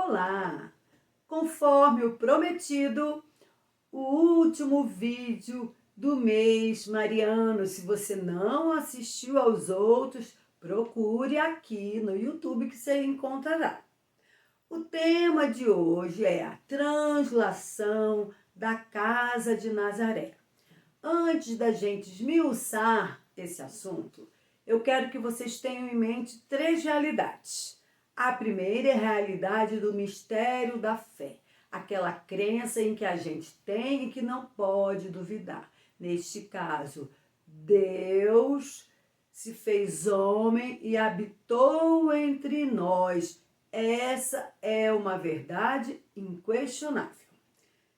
Olá! Conforme o prometido, o último vídeo do mês mariano. Se você não assistiu aos outros, procure aqui no YouTube que você encontrará. O tema de hoje é a translação da casa de Nazaré. Antes da gente esmiuçar esse assunto, eu quero que vocês tenham em mente 3 realidades. A primeira é a realidade do mistério da fé, aquela crença em que a gente tem e que não pode duvidar. Neste caso, Deus se fez homem e habitou entre nós. Essa é uma verdade inquestionável.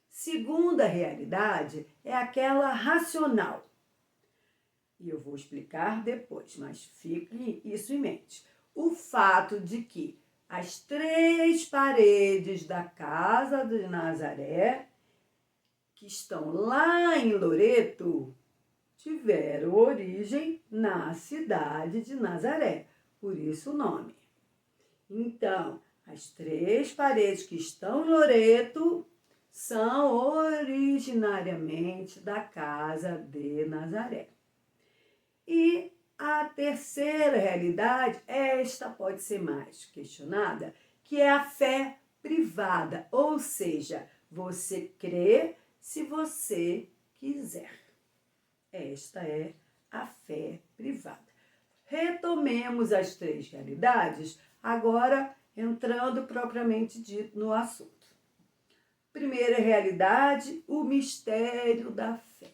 Segunda realidade é aquela racional. E eu vou explicar depois, mas fique isso em mente. O fato de que as 3 paredes da casa de Nazaré, que estão lá em Loreto, tiveram origem na cidade de Nazaré, por isso o nome. Então, as 3 paredes que estão em Loreto são originariamente da casa de Nazaré. E a terceira realidade, esta pode ser mais questionada, que é a fé privada, ou seja, você crê se você quiser. Esta é a fé privada. Retomemos as 3 realidades, agora entrando propriamente dito no assunto. Primeira realidade, o mistério da fé.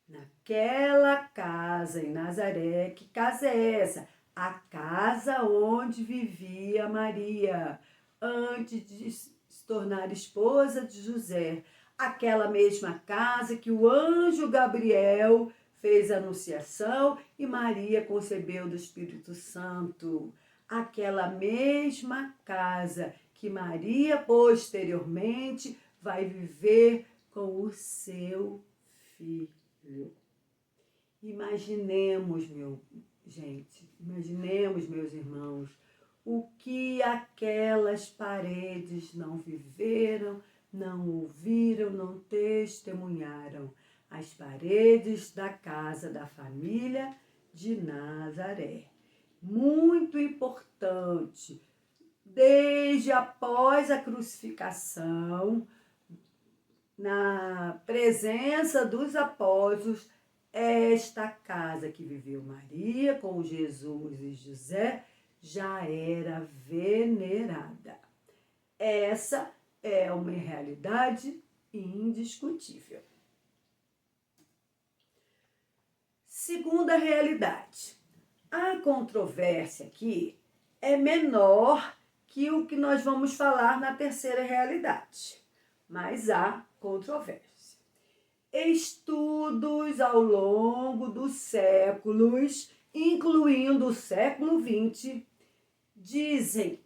Naquela casa em Nazaré, que casa é essa? A casa onde vivia Maria, antes de se tornar esposa de José. Aquela mesma casa que o anjo Gabriel fez a anunciação e Maria concebeu do Espírito Santo. Aquela mesma casa que Maria posteriormente vai viver com o seu filho. Imaginemos, imaginemos, meus irmãos, o que aquelas paredes não viveram, não ouviram, não testemunharam. As paredes da casa da família de Nazaré. Muito importante, desde após a crucificação, na presença dos apóstolos, esta casa que viveu Maria com Jesus e José já era venerada. Essa é uma realidade indiscutível. Segunda realidade. A controvérsia aqui é menor que o que nós vamos falar na terceira realidade, mas há controvérsia. Estudos ao longo dos séculos, incluindo o século XX,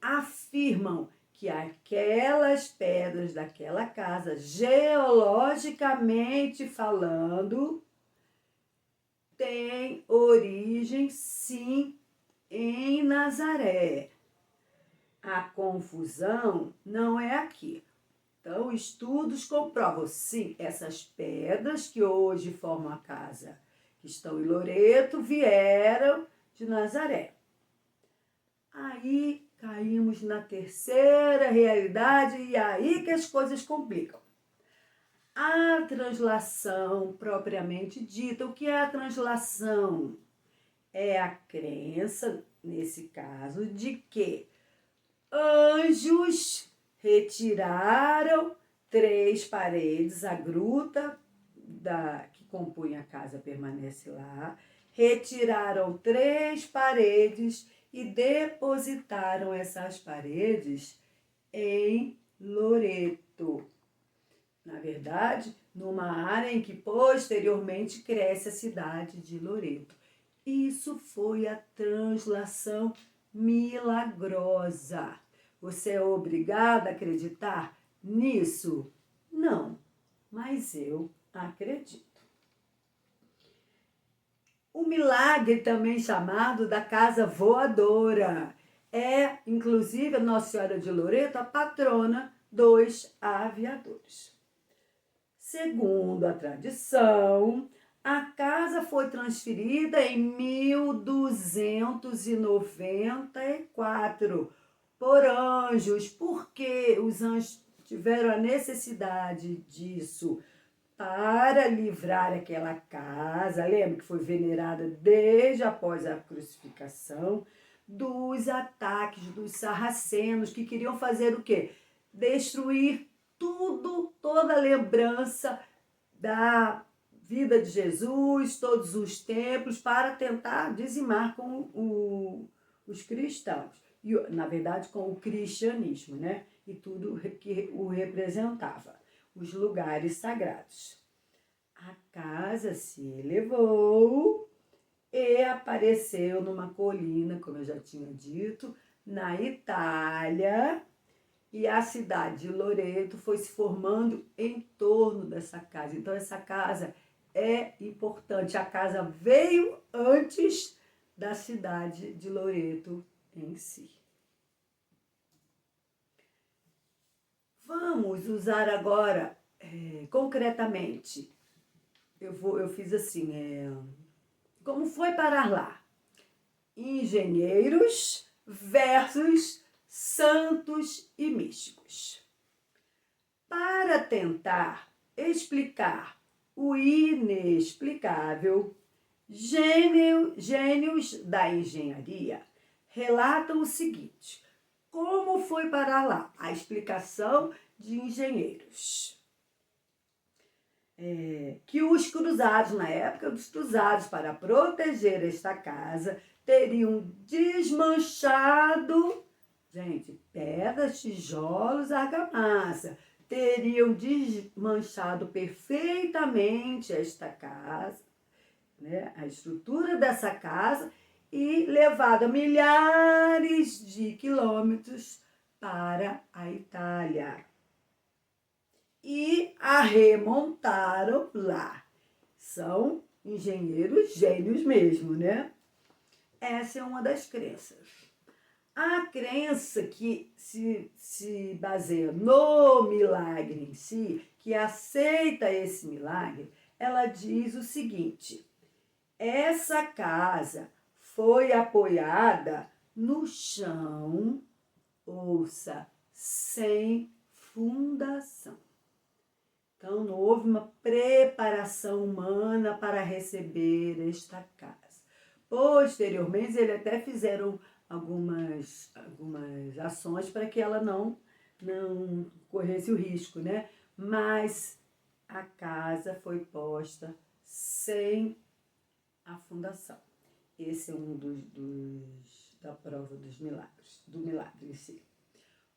afirmam que aquelas pedras daquela casa, geologicamente falando, têm origem, sim, em Nazaré. A confusão não é aqui. Então, estudos comprovam, sim, essas pedras que hoje formam a casa, que estão em Loreto, vieram de Nazaré. Aí caímos na terceira realidade e aí que as coisas complicam. A translação propriamente dita, o que é a translação? É a crença, nesse caso, de que anjos retiraram 3 paredes, a gruta que compunha a casa permanece lá, retiraram 3 paredes e depositaram essas paredes em Loreto. Na verdade, numa área em que posteriormente cresce a cidade de Loreto. Isso foi a translação milagrosa. Você é obrigado a acreditar nisso? Não, mas eu acredito. O milagre também chamado da casa voadora É, inclusive, a Nossa Senhora de Loreto, a patrona dos aviadores. Segundo a tradição, a casa foi transferida em 1294 por anjos. Por que os anjos tiveram a necessidade disso? Para livrar aquela casa, lembra que foi venerada desde após a crucificação, dos ataques dos sarracenos, que queriam fazer o quê? Destruir tudo, toda a lembrança da vida de Jesus, todos os templos, para tentar dizimar com os cristãos. E, na verdade, com o cristianismo, né? E tudo que o representava, os lugares sagrados. A casa se elevou e apareceu numa colina, como eu já tinha dito, na Itália, e a cidade de Loreto foi se formando em torno dessa casa. Então, essa casa é importante. A casa veio antes da cidade de Loreto em si. Vamos usar agora, concretamente, eu fiz assim, como foi parar lá? Engenheiros versus santos e místicos. Para tentar explicar o inexplicável, gênios da engenharia relatam o seguinte: como foi parar lá? A explicação de engenheiros. Que os cruzados, na época dos cruzados, para proteger esta casa, teriam desmanchado, pedras, tijolos, argamassa, teriam desmanchado perfeitamente esta casa, né, a estrutura dessa casa, e levado a milhares de quilômetros para a Itália. E a remontaram lá. São engenheiros gênios mesmo, né? Essa é uma das crenças. A crença que se baseia no milagre em si, que aceita esse milagre, ela diz o seguinte: essa casa foi apoiada no chão, ouça, sem fundação. Então, não houve uma preparação humana para receber esta casa. Posteriormente, eles até fizeram algumas ações para que ela não corresse o risco, né? Mas a casa foi posta sem a fundação. Esse é um da prova dos milagres, do milagre em si.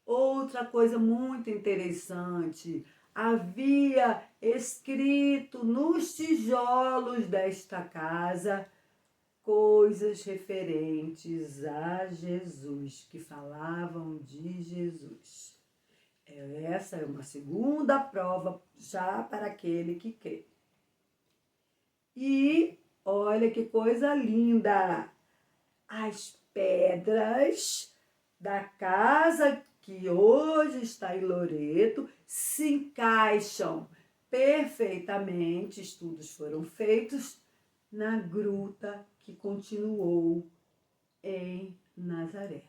Outra coisa muito interessante, havia escrito nos tijolos desta casa coisas referentes a Jesus, que falavam de Jesus. Essa é uma segunda prova já para aquele que crê. E olha que coisa linda! As pedras da casa que hoje está em Loreto se encaixam perfeitamente, estudos foram feitos, na gruta que continuou em Nazaré.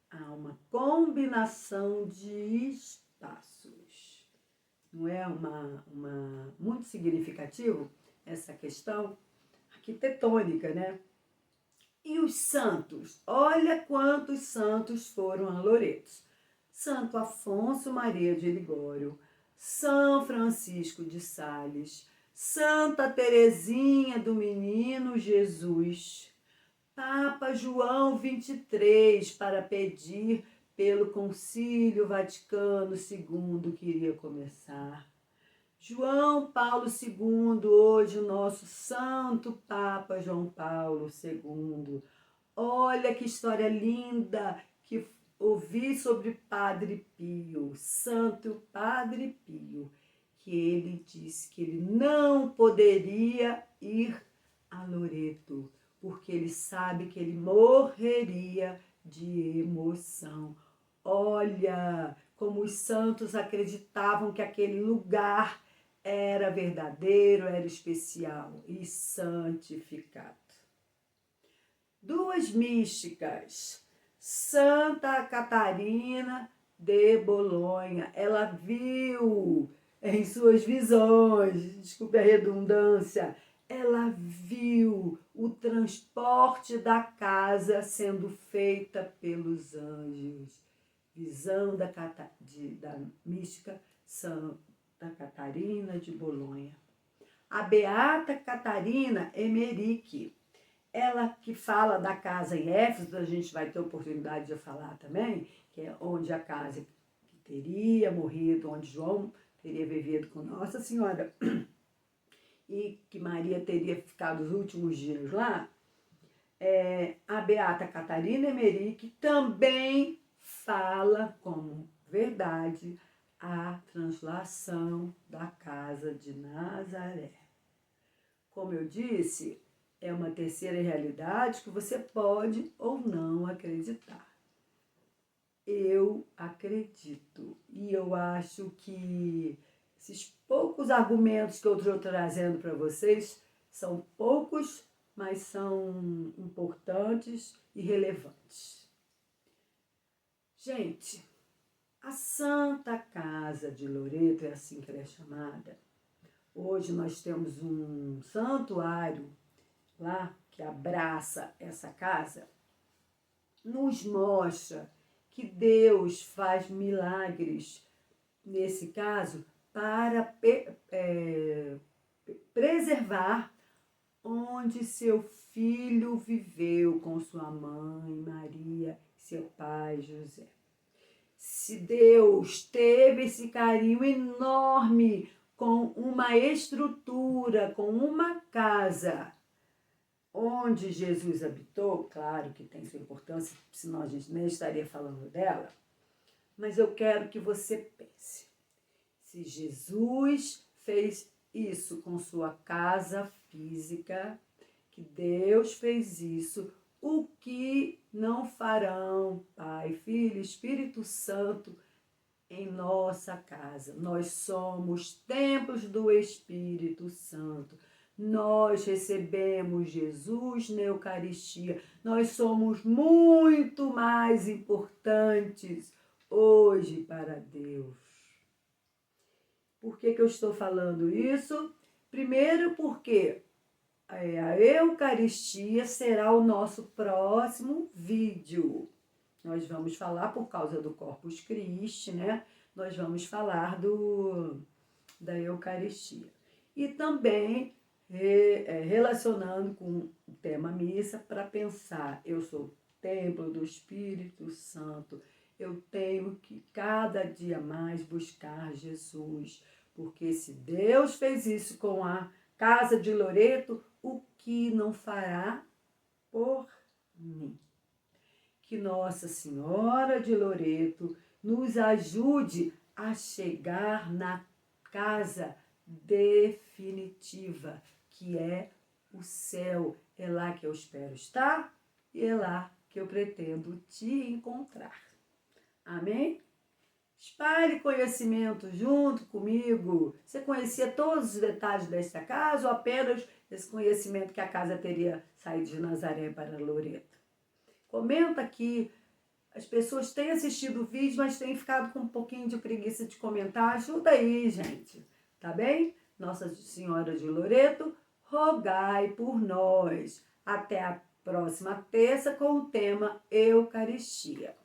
Há uma combinação de espaços. Não é muito significativo essa questão arquitetônica, né? E os santos? Olha quantos santos foram a Loreto. Santo Afonso Maria de Ligório, São Francisco de Sales, Santa Teresinha do Menino Jesus, Papa João XXIII, para pedir pelo Concílio Vaticano II que iria começar. João Paulo II, hoje o nosso Santo Papa João Paulo II. Olha que história linda que ouvi sobre Padre Pio, Santo Padre Pio, que ele disse que ele não poderia ir a Loreto, porque ele sabe que ele morreria de emoção. Olha como os santos acreditavam que aquele lugar era verdadeiro, era especial e santificado. Duas místicas. Santa Catarina de Bolonha, ela viu em suas visões, desculpe a redundância, ela viu o transporte da casa sendo feita pelos anjos. Visão da mística Santa Catarina de Bolonha. A Beata Catarina Emerick, ela que fala da casa em Éfeso, a gente vai ter oportunidade de falar também, que é onde a casa que teria morrido, onde João teria vivido com Nossa Senhora e que Maria teria ficado os últimos dias lá. A Beata Catarina Emerick também fala como verdade a translação da casa de Nazaré. Como eu disse, é uma terceira realidade que você pode ou não acreditar. Eu acredito e eu acho que esses poucos argumentos que eu estou trazendo para vocês são poucos, mas são importantes e relevantes. Gente, a Santa Casa de Loreto, é assim que ela é chamada. Hoje nós temos um santuário lá que abraça essa casa, nos mostra que Deus faz milagres, nesse caso, para preservar onde seu filho viveu com sua mãe Maria e seu pai José. Se Deus teve esse carinho enorme com uma estrutura, com uma casa onde Jesus habitou, claro que tem sua importância, senão a gente nem estaria falando dela, mas eu quero que você pense. Se Jesus fez isso com sua casa física, que Deus fez isso, o que não farão Pai, Filho, Espírito Santo em nossa casa? Nós somos templos do Espírito Santo. Nós recebemos Jesus na Eucaristia. Nós somos muito mais importantes hoje para Deus. Por que eu estou falando isso? Primeiro porque a Eucaristia será o nosso próximo vídeo. Nós vamos falar, por causa do Corpus Christi, né? Nós vamos falar da Eucaristia. E também relacionando com o tema missa, para pensar, eu sou templo do Espírito Santo, eu tenho que cada dia mais buscar Jesus, porque se Deus fez isso com a casa de Loreto, o que não fará por mim? Que Nossa Senhora de Loreto nos ajude a chegar na casa definitiva, que é o céu. É lá que eu espero estar e é lá que eu pretendo te encontrar. Amém? Espalhe conhecimento junto comigo. Você conhecia todos os detalhes desta casa ou apenas esse conhecimento que a casa teria saído de Nazaré para Loreto? Comenta aqui. As pessoas têm assistido o vídeo, mas têm ficado com um pouquinho de preguiça de comentar. Ajuda aí, gente. Tá bem? Nossa Senhora de Loreto, rogai por nós. Até a próxima terça com o tema Eucaristia.